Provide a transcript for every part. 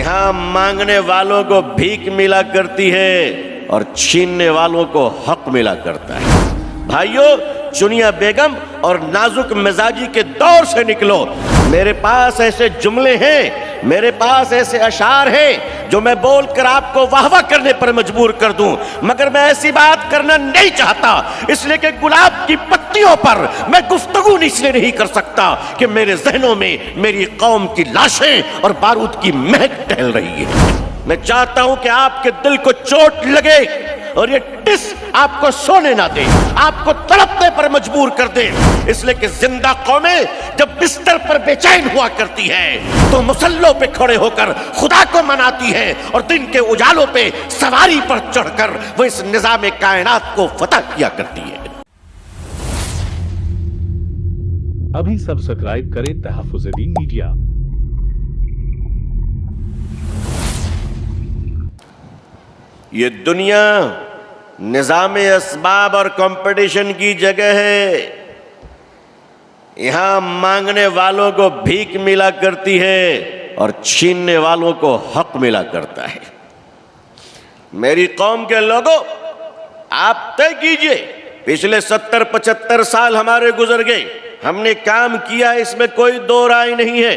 یہاں مانگنے والوں کو بھیک ملا کرتی ہے اور چھیننے والوں کو حق ملا کرتا ہے۔ بھائیو، چنیا بیگم اور نازک مزاجی کے دور سے نکلو۔ میرے پاس ایسے جملے ہیں، میرے پاس ایسے اشعار ہیں جو میں بول کر آپ کو واہ واہ کرنے پر مجبور کر دوں، مگر میں ایسی بات کرنا نہیں چاہتا، اس لیے کہ گلاب کی پتیوں پر میں گفتگو اس لیے نہیں کر سکتا کہ میرے ذہنوں میں میری قوم کی لاشیں اور بارود کی مہک ٹہل رہی ہے۔ میں چاہتا ہوں کہ آپ کے دل کو چوٹ لگے اور یہ ٹس آپ کو سونے نہ دے، آپ کو تڑپنے پر مجبور کر دے، اس لیے کہ زندہ قومیں جب بستر پر بے چین ہوا کرتی ہے تو مسلوں پہ کھڑے ہو کر خدا کو مناتی ہے، اور دن کے اجالوں پہ سواری پر چڑھ کر وہ اس نظام کائنات کو فتح کیا کرتی ہے۔ ابھی سبسکرائب کریں تحفظ دین میڈیا۔ یہ دنیا نظام اسباب اور کمپٹیشن کی جگہ ہے، یہاں مانگنے والوں کو بھیک ملا کرتی ہے اور چھیننے والوں کو حق ملا کرتا ہے۔ میری قوم کے لوگوں، آپ طے کیجئے، پچھلے 70-75 سال ہمارے گزر گئے، ہم نے کام کیا، اس میں کوئی دو رائے نہیں ہے،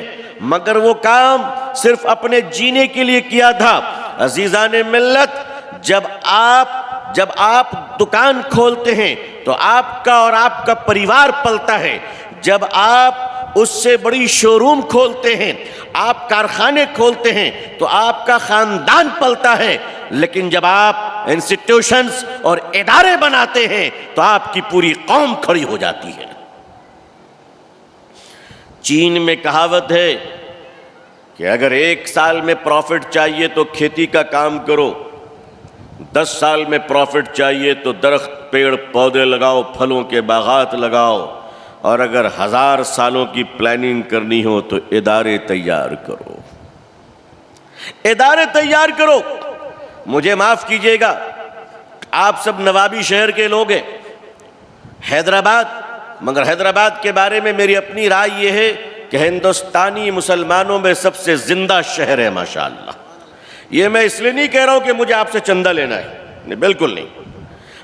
مگر وہ کام صرف اپنے جینے کے لیے کیا تھا۔ عزیزان ملت، جب آپ دکان کھولتے ہیں تو آپ کا اور آپ کا پریوار پلتا ہے، جب آپ اس سے بڑی شو روم کھولتے ہیں، آپ کارخانے کھولتے ہیں تو آپ کا خاندان پلتا ہے، لیکن جب آپ انسٹیٹیوشنز اور ادارے بناتے ہیں تو آپ کی پوری قوم کھڑی ہو جاتی ہے۔ چین میں کہاوت ہے کہ اگر 1 سال میں پروفٹ چاہیے تو کھیتی کا کام کرو، 10 سال میں پروفٹ چاہیے تو درخت پیڑ پودے لگاؤ، پھلوں کے باغات لگاؤ، اور اگر 1000 سالوں کی پلاننگ کرنی ہو تو ادارے تیار کرو، ادارے تیار کرو۔ مجھے معاف کیجئے گا، آپ سب نوابی شہر کے لوگ ہیں، حیدرآباد، مگر حیدرآباد کے بارے میں میری اپنی رائے یہ ہے کہ ہندوستانی مسلمانوں میں سب سے زندہ شہر ہے ماشاءاللہ۔ یہ میں اس لیے نہیں کہہ رہا ہوں کہ مجھے آپ سے چندہ لینا ہے، نہیں، بالکل نہیں،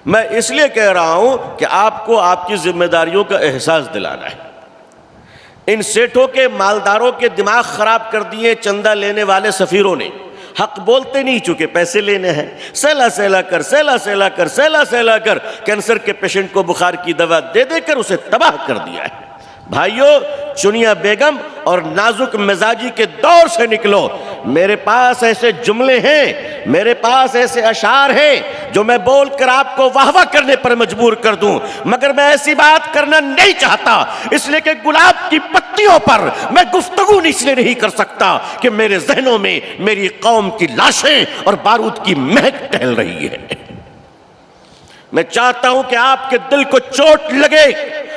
میں اس لیے کہہ رہا ہوں کہ آپ کو آپ کی ذمہ داریوں کا احساس دلانا ہے۔ ان سیٹھوں کے مالداروں کے دماغ خراب کر دیے چندہ لینے والے سفیروں نے، حق بولتے نہیں چونکہ پیسے لینے ہیں، سیلا کر کینسر کے پیشنٹ کو بخار کی دوا دے دے کر اسے تباہ کر دیا ہے۔ بھائیو، چنیا بیگم اور نازک مزاجی کے دور سے نکلو۔ میرے پاس ایسے جملے ہیں، میرے پاس ایسے اشعار ہیں جو میں بول کر آپ کو واہ واہ کرنے پر مجبور کر دوں، مگر میں ایسی بات کرنا نہیں چاہتا، اس لیے کہ گلاب کی پتیوں پر میں گفتگو اس لیے نہیں کر سکتا کہ میرے ذہنوں میں میری قوم کی لاشیں اور بارود کی مہک ٹہل رہی ہے۔ میں چاہتا ہوں کہ آپ کے دل کو چوٹ لگے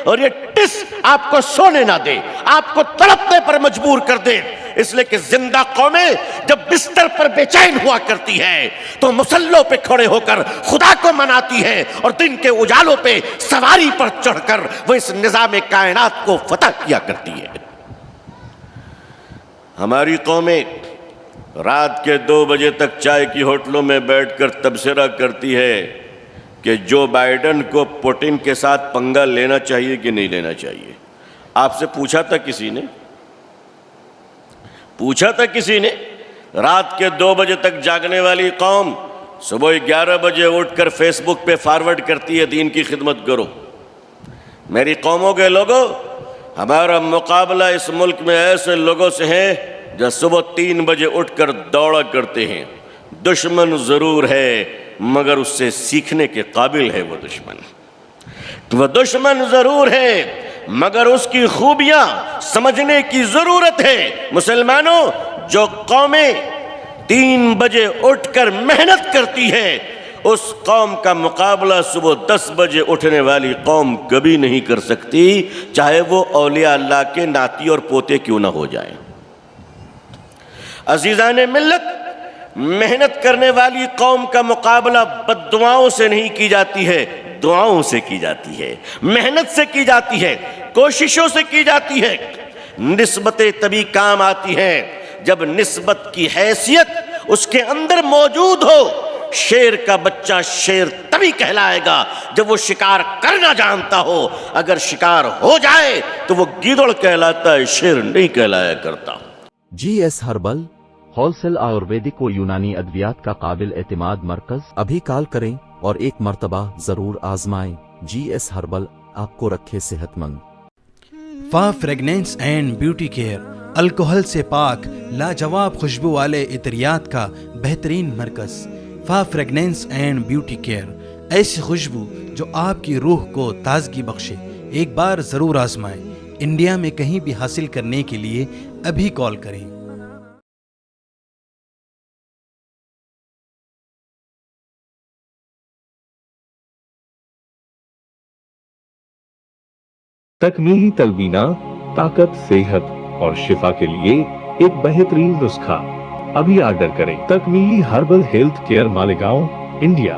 اور یہ ٹس آپ کو سونے نہ دے، آپ کو تڑپنے پر مجبور کر دے، اس لیے کہ زندہ قومیں جب بستر پر بے چین ہوا کرتی ہے تو مسلوں پہ کھڑے ہو کر خدا کو مناتی ہے، اور دن کے اجالوں پہ سواری پر چڑھ کر وہ اس نظام کائنات کو فتح کیا کرتی ہے۔ ہماری قومیں رات کے 2 بجے تک چائے کی ہوٹلوں میں بیٹھ کر تبصرہ کرتی ہے کہ جو بائیڈن کو پوٹن کے ساتھ پنگا لینا چاہیے کہ نہیں لینا چاہیے۔ آپ سے پوچھا تھا کسی نے؟ رات کے 2 بجے تک جاگنے والی قوم صبح 11 بجے اٹھ کر فیس بک پہ فارورڈ کرتی ہے دین کی خدمت کرو۔ میری قوموں کے لوگوں، ہمارا مقابلہ اس ملک میں ایسے لوگوں سے ہے جو صبح 3 بجے اٹھ کر دوڑا کرتے ہیں۔ دشمن ضرور ہے مگر اس سے سیکھنے کے قابل ہے وہ دشمن ضرور ہے مگر اس کی خوبیاں سمجھنے کی ضرورت ہے۔ مسلمانوں، جو قومیں 3 بجے اٹھ کر محنت کرتی ہے اس قوم کا مقابلہ صبح 10 بجے اٹھنے والی قوم کبھی نہیں کر سکتی، چاہے وہ اولیاء اللہ کے ناتی اور پوتے کیوں نہ ہو جائیں۔ عزیزان ملت، محنت کرنے والی قوم کا مقابلہ بد دعاؤں سے نہیں کی جاتی ہے، دعاؤں سے کی جاتی ہے، محنت سے کی جاتی ہے، کوششوں سے کی جاتی ہے۔ نسبتیں تبھی کام آتی ہیں جب نسبت کی حیثیت اس کے اندر موجود ہو. شیر کا بچہ شیر تبھی کہلائے گا جب وہ شکار کرنا جانتا ہو. اگر شکار ہو جائے تو وہ گیدڑ کہلاتا ہے, شیر نہیں کہلایا کرتا. G S herbal wholesale Ayurvedic و یونانی ادویات کا قابل اعتماد مرکز. ابھی کال کریں اور ایک مرتبہ ضرور آزمائیں. جی ایس ہربل آپ کو رکھے صحت مند. فا فریگنینس اینڈ بیوٹی کیئر الکوہل سے پاک لاجواب خوشبو والے عطریات کا بہترین مرکز. فا فریگنینس اینڈ بیوٹی کیئر, ایسی خوشبو جو آپ کی روح کو تازگی بخشے. ایک بار ضرور آزمائیں. انڈیا میں کہیں بھی حاصل کرنے کے لیے ابھی کال کریں. تکمیلی تلبینہ, طاقت, صحت اور شفا کے لیے ایک بہترین نسخہ. ابھی آرڈر کریں. تکمیلی herbal health care, Malegaon, India.